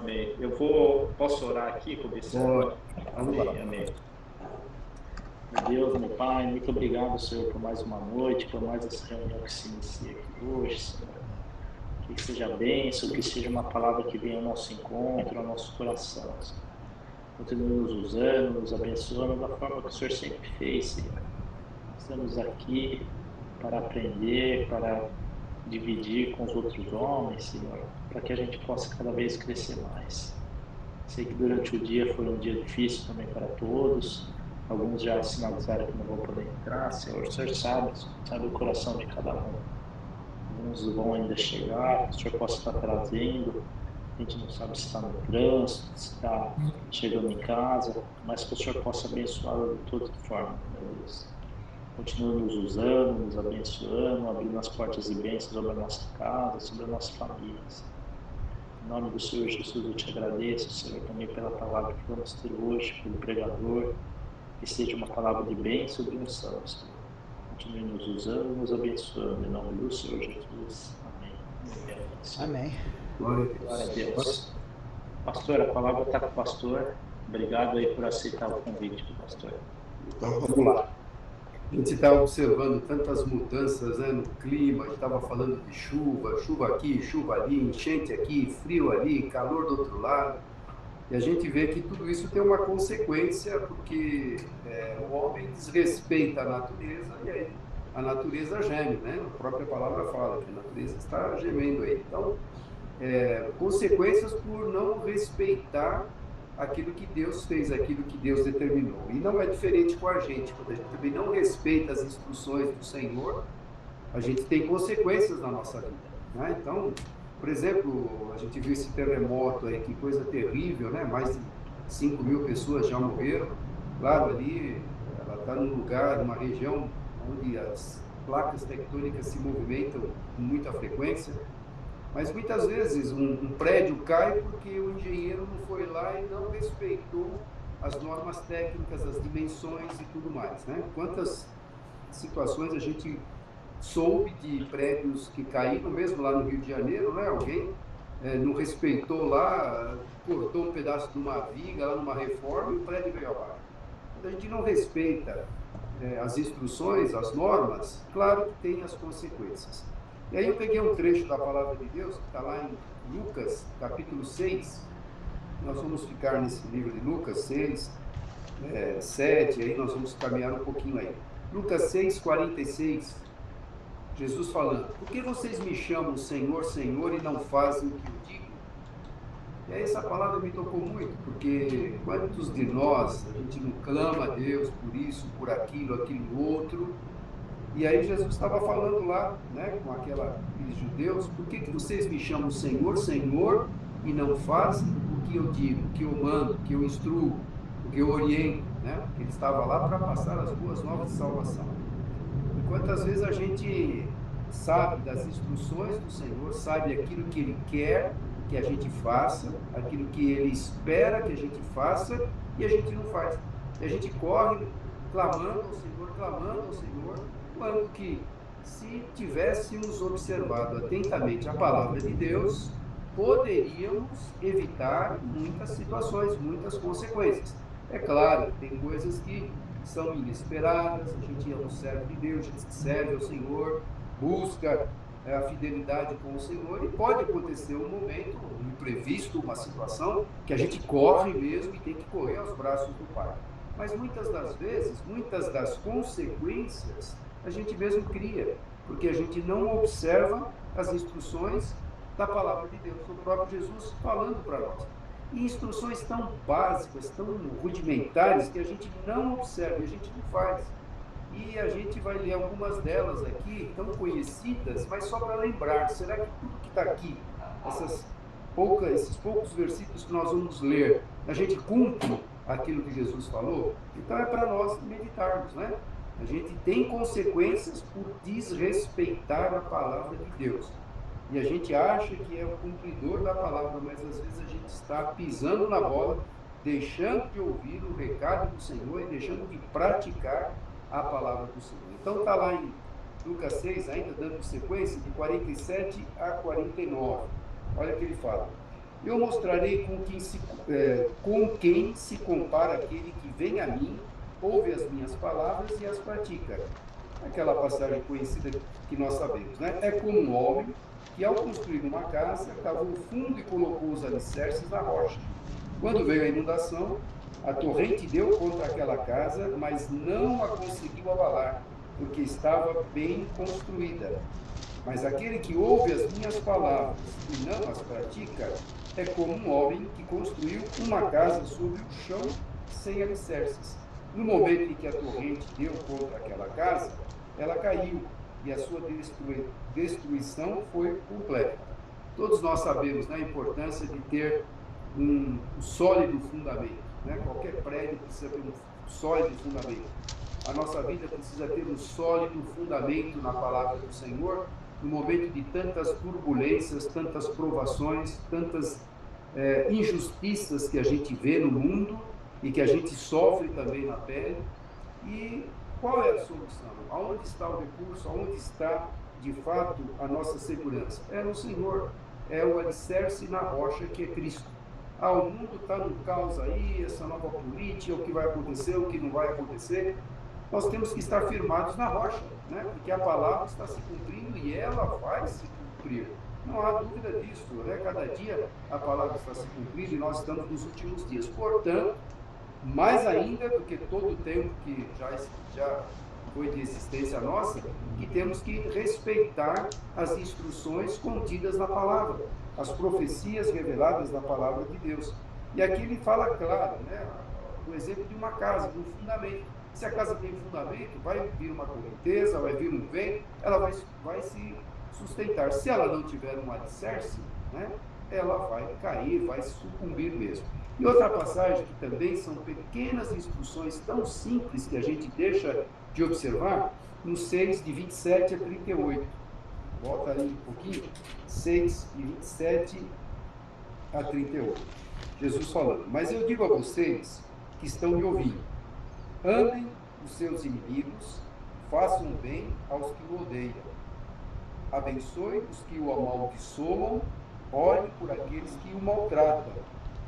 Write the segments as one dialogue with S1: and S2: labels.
S1: Amém. Posso orar aqui,
S2: Pode. Vamos lá.
S1: Amém, amém. Meu Deus, meu Pai, muito obrigado, Senhor, por mais uma noite, por mais essa reunião que se inicia aqui hoje, Senhor. Que seja bênção, que seja uma palavra que venha ao nosso encontro, ao nosso coração, Senhor. Continue nos usando, nos abençoando da forma que o Senhor sempre fez, Senhor. Estamos aqui para aprender, para dividir com os outros homens, Senhor, para que a gente possa cada vez crescer mais. Sei que durante o dia foi um dia difícil também para todos. Alguns já sinalizaram que não vão poder entrar, Senhor. O Senhor sabe o coração de cada um. Alguns vão ainda chegar, que o Senhor possa estar trazendo. A gente não sabe se está no trânsito, se está chegando em casa, mas que o Senhor possa abençoá-lo de toda forma, meu Deus. Continue nos usando, nos abençoando, abrindo as portas de bênçãos sobre a nossa casa, sobre a nossa família. Em nome do Senhor Jesus, eu te agradeço, Senhor, também pela palavra que vamos ter hoje, pelo pregador, que seja uma palavra de bênção e de unção, Senhor. Continue nos usando e nos abençoando, em nome do Senhor Jesus. Amém.
S3: Amém.
S2: Glória
S1: a Deus. Pastor, a palavra está com o pastor. Obrigado aí por aceitar o convite do pastor.
S2: Então, vamos lá. A gente está observando tantas mudanças, né, no clima, a gente estava falando de chuva, chuva aqui, chuva ali, enchente aqui, frio ali, calor do outro lado. E a gente vê que tudo isso tem uma consequência, porque o homem desrespeita a natureza e aí a natureza geme, né? A própria palavra fala que a natureza está gemendo aí. Então, consequências por não respeitar aquilo que Deus fez, aquilo que Deus determinou. E não é diferente com a gente. Quando a gente também não respeita as instruções do Senhor, a gente tem consequências na nossa vida, né? Então, por exemplo, a gente viu esse terremoto aí, que coisa terrível, né? Mais de 5.000 pessoas já morreram. Claro, ali ela está num lugar, numa região onde as placas tectônicas se movimentam com muita frequência. Mas muitas vezes um prédio cai porque o engenheiro não foi lá e não respeitou as normas técnicas, as dimensões e tudo mais, né? Quantas situações a gente soube de prédios que caíram, mesmo lá no Rio de Janeiro, né? Alguém não respeitou lá, cortou um pedaço de uma viga lá numa reforma e o prédio veio abaixo. Quando a gente não respeita as instruções, as normas, claro que tem as consequências. E aí eu peguei um trecho da palavra de Deus, que está lá em Lucas, capítulo 6. Nós vamos ficar nesse livro de Lucas 6, 7, aí nós vamos caminhar um pouquinho aí. Lucas 6, 46, Jesus falando: por que vocês me chamam Senhor, Senhor e não fazem o que eu digo? E aí essa palavra me tocou muito, porque quantos de nós, a gente não clama a Deus por isso, por aquilo outro. E aí Jesus estava falando lá, né, com aqueles judeus: por que vocês me chamam Senhor, Senhor, e não fazem o que eu digo, o que eu mando, o que eu instruo, o que eu oriento, né? Porque ele estava lá para passar as boas novas de salvação. E quantas vezes a gente sabe das instruções do Senhor, sabe aquilo que Ele quer que a gente faça, aquilo que Ele espera que a gente faça, e a gente não faz. E a gente corre clamando ao Senhor, quando que, se tivéssemos observado atentamente a palavra de Deus, poderíamos evitar muitas situações, muitas consequências. É claro que tem coisas que são inesperadas, a gente é um servo de Deus, a gente serve ao Senhor, busca a fidelidade com o Senhor, e pode acontecer um momento, um imprevisto, uma situação, que a gente corre mesmo e tem que correr aos braços do Pai. Mas muitas das vezes, muitas das consequências, a gente mesmo cria, porque a gente não observa as instruções da palavra de Deus, o próprio Jesus falando para nós. E instruções tão básicas, tão rudimentares, que a gente não observa, a gente não faz. E a gente vai ler algumas delas aqui, tão conhecidas, mas só para lembrar: será que tudo que está aqui, esses poucos versículos que nós vamos ler, a gente cumpre aquilo que Jesus falou? Então é para nós meditarmos, né? A gente tem consequências por desrespeitar a palavra de Deus. E a gente acha que é o cumpridor da palavra, mas às vezes a gente está pisando na bola, deixando de ouvir o recado do Senhor e deixando de praticar a palavra do Senhor. Então está lá em Lucas 6, ainda dando sequência, de 47 a 49. Olha o que ele fala: Eu mostrarei com quem se compara aquele que vem a mim, ouve as minhas palavras e as pratica. Aquela passagem conhecida que nós sabemos, né? É como um homem que, ao construir uma casa, cavou fundo e colocou os alicerces na rocha. Quando veio a inundação, a torrente deu contra aquela casa, mas não a conseguiu abalar, porque estava bem construída. Mas aquele que ouve as minhas palavras e não as pratica é como um homem que construiu uma casa sobre o chão sem alicerces. No momento em que a torrente deu contra aquela casa, ela caiu e a sua destruição foi completa. Todos nós sabemos, né, a importância de ter um sólido fundamento. Né? Qualquer prédio precisa ter um sólido fundamento. A nossa vida precisa ter um sólido fundamento na palavra do Senhor, no momento de tantas turbulências, tantas provações, tantas injustiças que a gente vê no mundo e que a gente sofre também na pele. E qual é a solução? Aonde está o recurso? Aonde está, de fato, a nossa segurança? É no Senhor. É o alicerce na rocha que é Cristo. O mundo está no caos aí, essa nova política, o que vai acontecer, o que não vai acontecer. Nós temos que estar firmados na rocha, né? Porque a palavra está se cumprindo e ela vai se cumprir. Não há dúvida disso, né? Cada dia a palavra está se cumprindo e nós estamos nos últimos dias. Portanto, mais ainda do que todo o tempo que já foi de existência nossa, que temos que respeitar as instruções contidas na palavra, as profecias reveladas na palavra de Deus. E aqui ele fala claro, né? O exemplo de uma casa, de um fundamento. Se a casa tem fundamento, vai vir uma correnteza, vai vir um vento, ela vai se sustentar. Se ela não tiver um alicerce, né, ela vai cair, vai sucumbir mesmo. E outra passagem que também são pequenas instruções tão simples que a gente deixa de observar, no 6, de 27 a 38. Volta ali um pouquinho, 6, de 27 a 38. Jesus falando: mas eu digo a vocês que estão me ouvindo, amem os seus inimigos, façam bem aos que o odeiam, abençoe os que o amaldiçoam, ore por aqueles que o maltratam.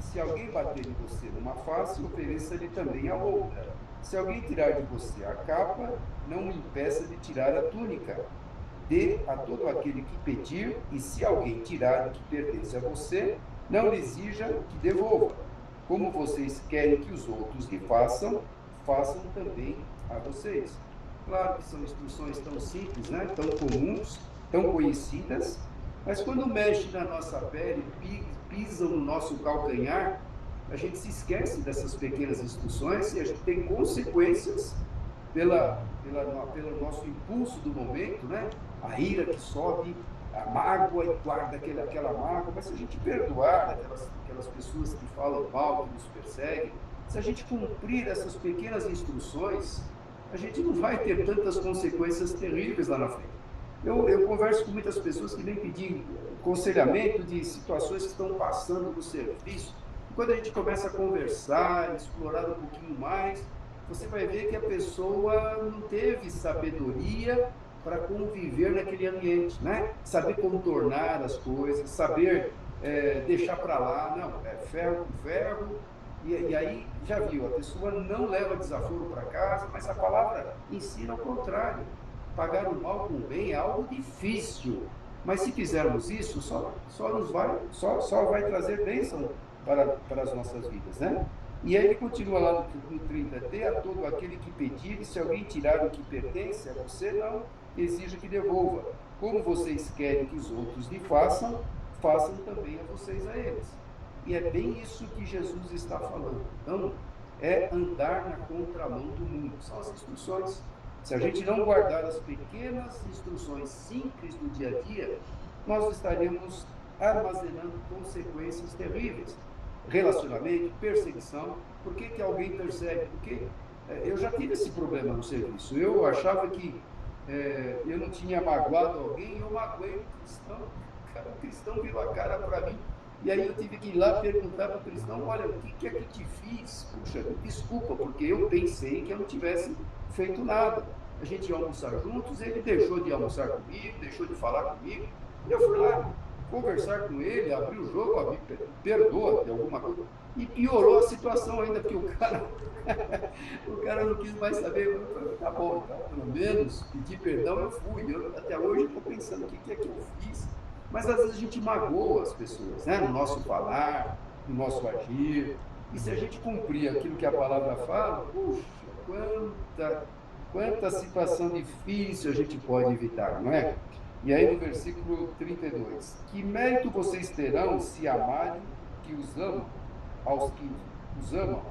S2: Se alguém bater em você numa face, ofereça-lhe também a outra. Se alguém tirar de você a capa, não o impeça de tirar a túnica. Dê a todo aquele que pedir, e se alguém tirar o que pertence a você, não lhe exija que devolva. Como vocês querem que os outros lhe façam, façam também a vocês. Claro que são instruções tão simples, né? Tão comuns, tão conhecidas, mas quando mexe na nossa pele, pisam no nosso calcanhar, a gente se esquece dessas pequenas instruções e a gente tem consequências pelo nosso impulso do momento, né? A ira que sobe, a mágoa e guarda aquela mágoa. Mas se a gente perdoar aquelas pessoas que falam mal, que nos perseguem, se a gente cumprir essas pequenas instruções, a gente não vai ter tantas consequências terríveis lá na frente. Eu converso com muitas pessoas que vêm pedir aconselhamento de situações que estão passando no serviço. E quando a gente começa a conversar, explorar um pouquinho mais, você vai ver que a pessoa não teve sabedoria para conviver naquele ambiente, né? Saber contornar as coisas, saber deixar para lá, não, é ferro com ferro, e aí, já viu, a pessoa não leva desaforo para casa, mas a palavra ensina ao contrário. Pagar o mal com o bem é algo difícil, mas se fizermos isso, só vai trazer bênção para as nossas vidas, né? E aí ele continua lá no 30, dê a todo aquele que pedir, e se alguém tirar o que pertence a você, não exija que devolva. Como vocês querem que os outros lhe façam, façam também a vocês a eles. E é bem isso que Jesus está falando. Então, é andar na contramão do mundo. São as instruções. Se a gente não guardar as pequenas instruções simples do dia a dia, nós estaremos armazenando consequências terríveis. Relacionamento, perseguição. Por que alguém persegue? Porque eu já tive esse problema no serviço. Eu achava que eu não tinha magoado alguém, eu magoei um cristão. O cristão virou a cara para mim. E aí eu tive que ir lá perguntar para o cristão: olha, o que é que te fiz? Puxa, desculpa, porque eu pensei que eu não tivesse feito nada. A gente ia almoçar juntos, ele deixou de almoçar comigo, deixou de falar comigo. Eu fui lá, conversar com ele, abrir o jogo, perdoa de alguma coisa. E piorou a situação ainda, porque o cara não quis mais saber. Eu falei, tá bom, então, pelo menos pedir perdão eu fui. Eu, até hoje estou pensando o que é que eu fiz. Mas às vezes a gente magoa as pessoas, né? No nosso falar, no nosso agir. E se a gente cumprir aquilo que a palavra fala, puxa, quanta situação difícil a gente pode evitar, não é? E aí no versículo 32, que mérito vocês terão se amarem que os amam, aos que os amam?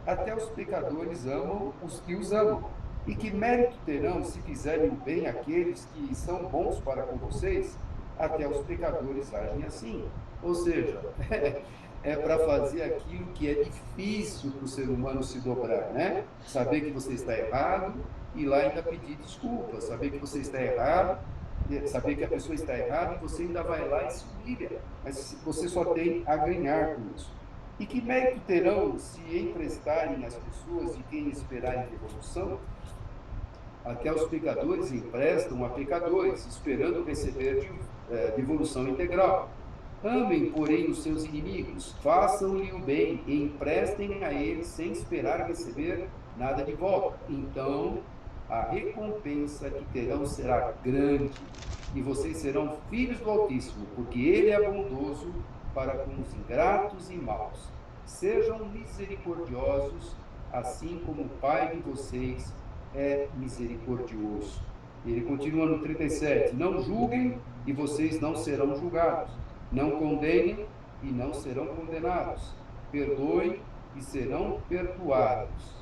S2: Até os pecadores amam os que os amam. E que mérito terão se fizerem o bem àqueles que são bons para com vocês? Até os pecadores agem assim. Ou seja, é para fazer aquilo que é difícil para o ser humano se dobrar, né? Saber que você está errado e lá ainda pedir desculpas, saber que você está errado, saber que a pessoa está errada e você ainda vai lá e se humilha, mas você só tem a ganhar com isso. E que mérito terão se emprestarem às pessoas de quem esperarem devolução? Até os pecadores emprestam a pecadores, esperando receber devolução integral. Amem, porém, os seus inimigos, façam-lhe o bem e emprestem a eles sem esperar receber nada de volta. Então, a recompensa que terão será grande, e vocês serão filhos do Altíssimo, porque Ele é bondoso para com os ingratos e maus. Sejam misericordiosos, assim como o Pai de vocês é misericordioso. Ele continua no 37, não julguem e vocês não serão julgados. Não condenem e não serão condenados. Perdoem e serão perdoados.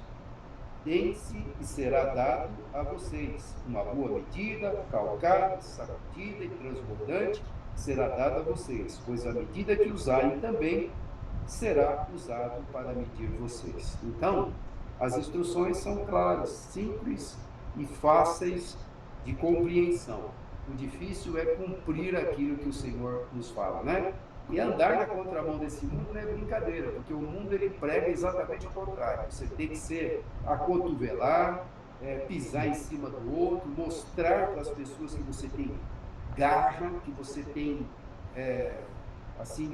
S2: Deem-se e será dado a vocês. Uma boa medida, calcada, sacudida e transbordante será dada a vocês, pois a medida que usarem também será usado para medir vocês. Então, as instruções são claras, simples e fáceis de compreensão. O difícil é cumprir aquilo que o Senhor nos fala, né? E andar na contramão desse mundo não é brincadeira, porque o mundo ele prega exatamente o contrário. Você tem que ser acotovelar, pisar em cima do outro, mostrar para as pessoas que você tem garra, que você tem assim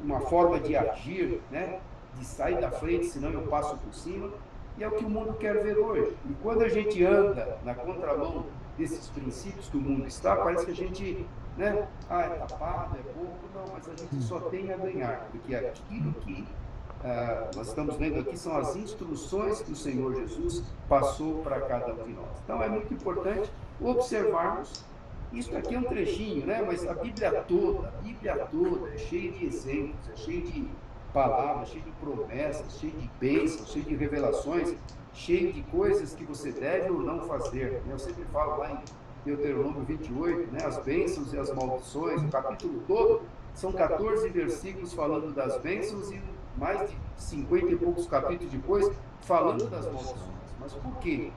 S2: uma forma de agir, né? De sair da frente, senão eu passo por cima. E é o que o mundo quer ver hoje. E quando a gente anda na contramão desses princípios que o mundo está, parece que a gente, né, é tapado, é pouco, não, mas a gente só tem a ganhar, porque aquilo que nós estamos lendo aqui são as instruções que o Senhor Jesus passou para cada um de nós. Então é muito importante observarmos. Isso aqui é um trechinho, né, mas a Bíblia toda é cheia de exemplos, é cheia de palavras, cheio de promessas, cheio de bênçãos, cheio de revelações, cheio de coisas que você deve ou não fazer. Eu sempre falo lá em Deuteronômio 28, né, as bênçãos e as maldições, o capítulo todo, são 14 versículos falando das bênçãos e mais de 50 e poucos capítulos depois falando das maldições. Mas por quê?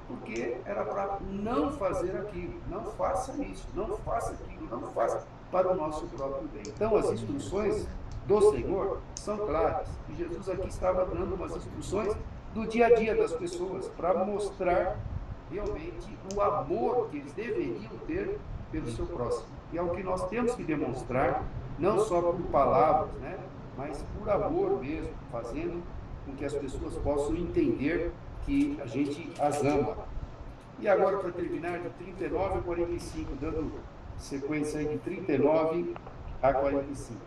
S2: Porque era para não fazer aquilo, não faça isso, não faça aquilo, não faça para o nosso próprio bem. Então, as instruções do Senhor são claras. E Jesus aqui estava dando umas instruções do dia a dia das pessoas para mostrar realmente o amor que eles deveriam ter pelo seu próximo. E é o que nós temos que demonstrar, não só por palavras, né, mas por amor mesmo, fazendo com que as pessoas possam entender que a gente as ama. E agora, para terminar, de 39 a 45, dando sequência aí de 39 a 45.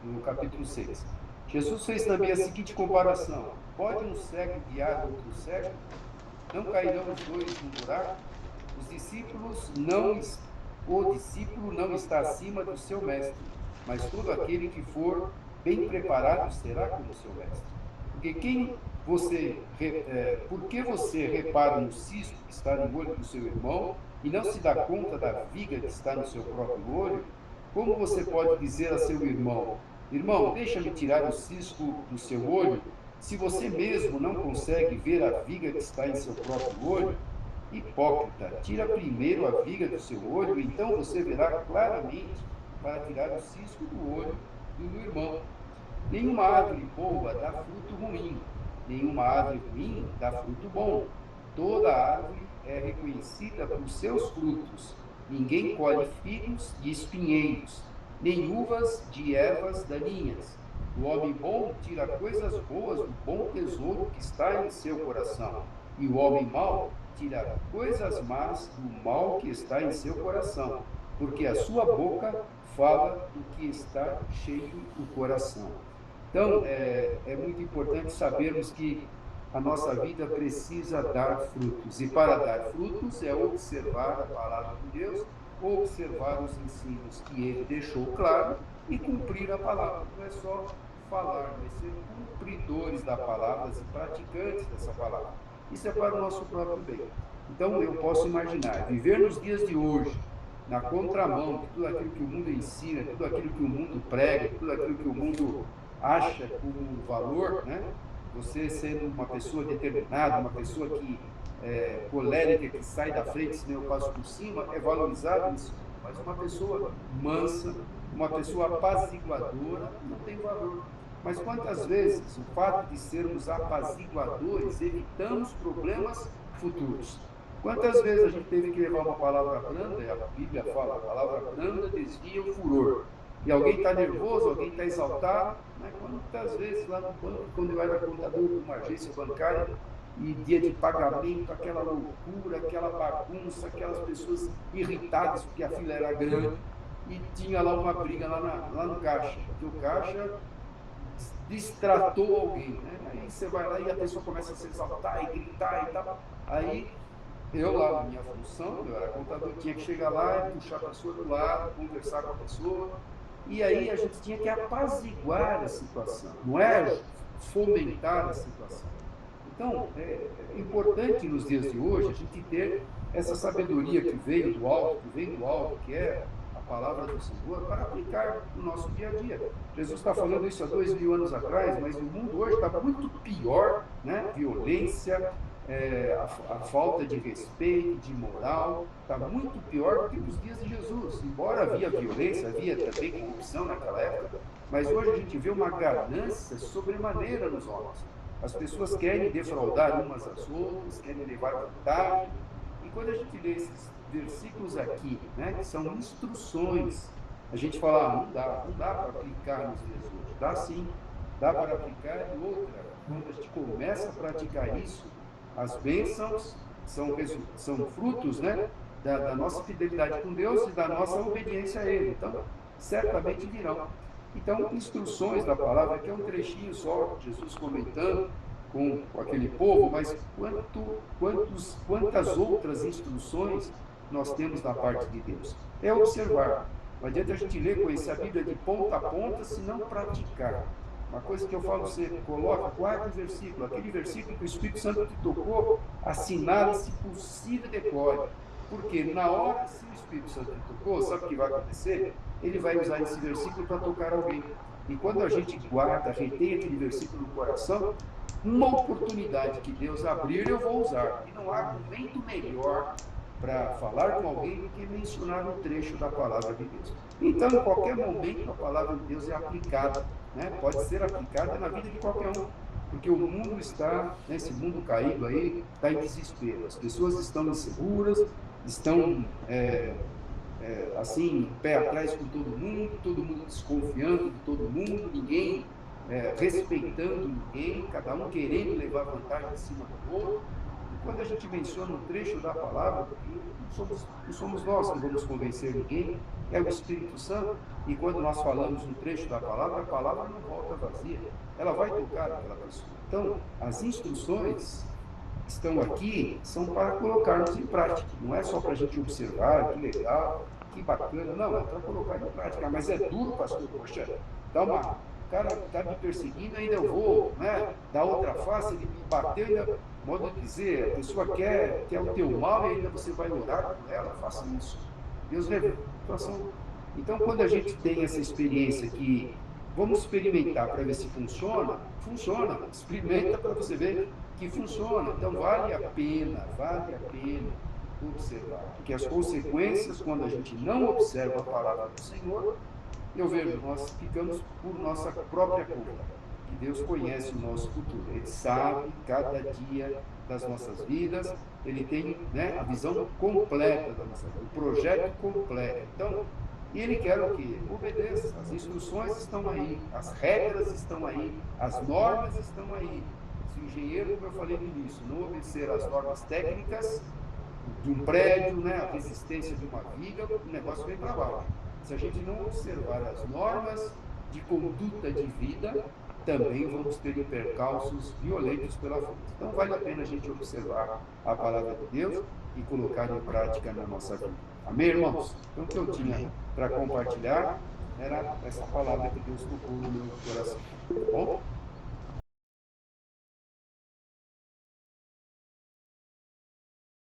S2: No capítulo 6. Jesus fez também a seguinte comparação: pode um cego guiar outro cego? Não cairão os dois no buraco? O discípulo não está acima do seu mestre, mas todo aquele que for bem preparado será como seu mestre. Por que você repara no cisco que está no olho do seu irmão e não se dá conta da viga que está no seu próprio olho? Como você pode dizer a seu irmão: irmão, deixa-me tirar o cisco do seu olho, se você mesmo não consegue ver a viga que está em seu próprio olho? Hipócrita, tira primeiro a viga do seu olho, então você verá claramente para tirar o cisco do olho do irmão. Nenhuma árvore boa dá fruto ruim, nenhuma árvore ruim dá fruto bom. Toda árvore é reconhecida por seus frutos. Ninguém colhe figos de espinheiros, nem uvas de ervas daninhas. O homem bom tira coisas boas do bom tesouro que está em seu coração, e o homem mau tira coisas más do mal que está em seu coração, porque a sua boca fala do que está cheio o coração. Então, é muito importante sabermos que a nossa vida precisa dar frutos. E para dar frutos é observar a palavra de Deus, observar os ensinos que ele deixou claro e cumprir a palavra. Não é só falar, mas ser cumpridores da palavra e praticantes dessa palavra. Isso é para o nosso próprio bem. Então, eu posso imaginar, viver nos dias de hoje, na contramão de tudo aquilo que o mundo ensina, tudo aquilo que o mundo prega, tudo aquilo que o mundo acha como valor, né? Você sendo uma pessoa determinada, uma pessoa que colérica, que sai da frente, senão eu passo por cima, é valorizado isso. Mas uma pessoa mansa, uma pessoa apaziguadora, não tem valor. Mas quantas vezes o fato de sermos apaziguadores evitamos problemas futuros? Quantas vezes a gente teve que levar uma palavra branda, e a Bíblia fala, a palavra branda desvia o furor. E alguém está nervoso, alguém está exaltado, né? Quantas vezes lá no banco, quando eu era contador de uma agência bancária, e dia de pagamento, aquela loucura, aquela bagunça, aquelas pessoas irritadas porque a fila era grande, e tinha lá uma briga lá no caixa, porque o caixa distratou alguém, né? Aí você vai lá e a pessoa começa a se exaltar e gritar e tal. Aí eu lá, na minha função, eu era contador, tinha que chegar lá e puxar a pessoa do lado, conversar com a pessoa, e aí a gente tinha que apaziguar a situação, não é fomentar a situação. Então, é importante nos dias de hoje a gente ter essa sabedoria que veio do alto, que é a palavra do Senhor, para aplicar no nosso dia a dia. Jesus está falando isso há 2000 anos atrás, mas o mundo hoje está muito pior, né? Violência, a falta de respeito, de moral, está muito pior do que nos dias de Jesus. Embora havia violência, havia também corrupção naquela época, mas hoje a gente vê uma ganância sobremaneira nos homens. As pessoas querem defraudar umas às outras, querem levar vantagem. E quando a gente lê esses versículos aqui, né, que são instruções, a gente fala, não dá para aplicar nos dias de hoje. Dá sim, dá para aplicar. E outra, quando a gente começa a praticar isso, as bênçãos são frutos, né, da nossa fidelidade com Deus e da nossa obediência a Ele. Então, certamente virão. Então, instruções da palavra, que é um trechinho só, Jesus comentando com aquele povo, mas quantas outras instruções nós temos da parte de Deus? É observar. Não adianta a gente ler, conhecer a Bíblia de ponta a ponta, se não praticar. Uma coisa que eu falo, você coloca, guarda o versículo, aquele versículo que o Espírito Santo te tocou, assinale, se possível, decore. Porque na hora, se o Espírito Santo te tocou, sabe o que vai acontecer? Ele vai usar esse versículo para tocar alguém. E quando a gente guarda, retém aquele versículo no coração, uma oportunidade que Deus abrir, eu vou usar. E não há argumento melhor para falar com alguém do que mencionar um trecho da palavra de Deus. Então, em qualquer momento, a palavra de Deus é aplicada, né? Pode ser aplicada na vida de qualquer um, porque o mundo está, esse mundo caído aí, está em desespero. As pessoas estão inseguras, estão assim, pé atrás com todo mundo desconfiando de todo mundo, ninguém respeitando ninguém, cada um querendo levar vantagem em cima do outro. E quando a gente menciona um trecho da palavra, não somos nós que vamos convencer ninguém, é o Espírito Santo. E quando nós falamos um trecho da palavra, a palavra não volta vazia, ela vai tocar aquela pessoa. Então, as instruções que estão aqui são para colocarmos em prática, não é só para a gente observar, que legal, que bacana, não, é para colocar em prática. Mas é duro, pastor, poxa, o cara está me perseguindo, ainda eu vou, né, dar outra face, ele me bateu, ainda, modo de dizer, a pessoa quer o teu mal e ainda você vai orar por ela, faça isso. Deus leva a situação. Então, quando a gente tem essa experiência que vamos experimentar para ver se funciona, experimenta para você ver que funciona. Então, vale a pena observar, porque as consequências, quando a gente não observa a palavra do Senhor, eu vejo, nós ficamos por nossa própria conta. que Deus conhece o nosso futuro. Ele sabe cada dia das nossas vidas, ele tem, né, a visão completa da nossa vida, o projeto completo. Então, e ele quer o quê? Obedeça. As instruções estão aí, as regras estão aí, as normas estão aí. Se o engenheiro, como eu falei no início, não obedecer às normas técnicas de um prédio, né, a resistência de uma viga, o negócio vem para baixo. Se a gente não observar as normas de conduta de vida, também vamos ter percalços violentos pela frente. Então, vale a pena a gente observar a palavra de Deus e colocar em prática na nossa vida. Amém, irmãos? Então, o que eu tinha para compartilhar era essa palavra que Deus tocou no meu coração. Tá bom?